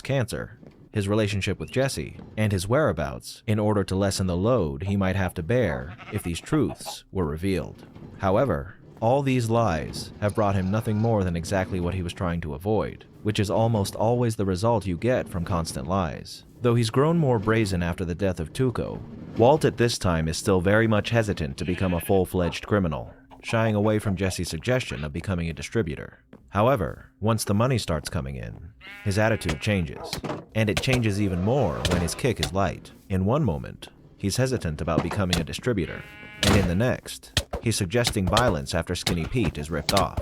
cancer, his relationship with Jesse, and his whereabouts in order to lessen the load he might have to bear if these truths were revealed. However, all these lies have brought him nothing more than exactly what he was trying to avoid, which is almost always the result you get from constant lies. Though he's grown more brazen after the death of Tuco, Walt at this time is still very much hesitant to become a full-fledged criminal, shying away from Jesse's suggestion of becoming a distributor. However, once the money starts coming in, his attitude changes, and it changes even more when his kick is light. In one moment, he's hesitant about becoming a distributor, and in the next, he's suggesting violence after Skinny Pete is ripped off.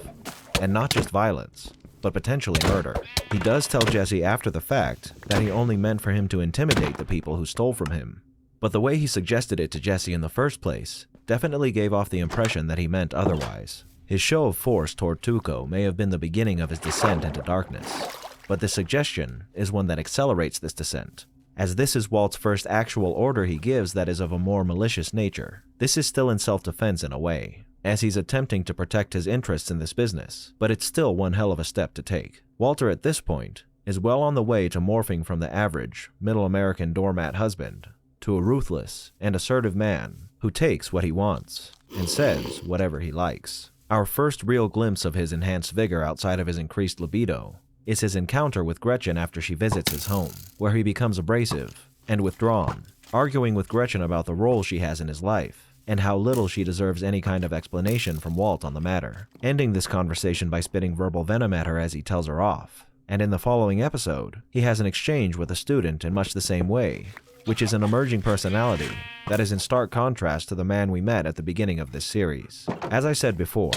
And not just violence, but potentially murder. He does tell Jesse after the fact that he only meant for him to intimidate the people who stole from him, but the way he suggested it to Jesse in the first place definitely gave off the impression that he meant otherwise. His show of force toward Tuco may have been the beginning of his descent into darkness, but the suggestion is one that accelerates this descent, as this is Walt's first actual order he gives that is of a more malicious nature. This is still in self-defense in a way, as he's attempting to protect his interests in this business, but it's still one hell of a step to take. Walter at this point is well on the way to morphing from the average, middle American doormat husband to a ruthless and assertive man who takes what he wants and says whatever he likes. Our first real glimpse of his enhanced vigor outside of his increased libido is his encounter with Gretchen after she visits his home, where he becomes abrasive and withdrawn, arguing with Gretchen about the role she has in his life and how little she deserves any kind of explanation from Walt on the matter, ending this conversation by spitting verbal venom at her as he tells her off. And in the following episode, he has an exchange with a student in much the same way, which is an emerging personality that is in stark contrast to the man we met at the beginning of this series. As I said before,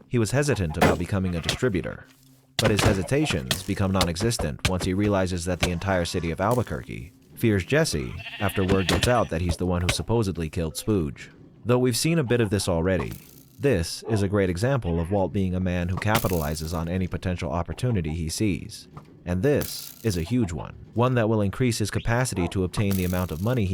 he was hesitant about becoming a distributor, but his hesitations become non-existent once he realizes that the entire city of Albuquerque fears Jesse after word gets out that he's the one who supposedly killed Spooge. Though we've seen a bit of this already, this is a great example of Walt being a man who capitalizes on any potential opportunity he sees. And this is a huge one that will increase his capacity to obtain the amount of money he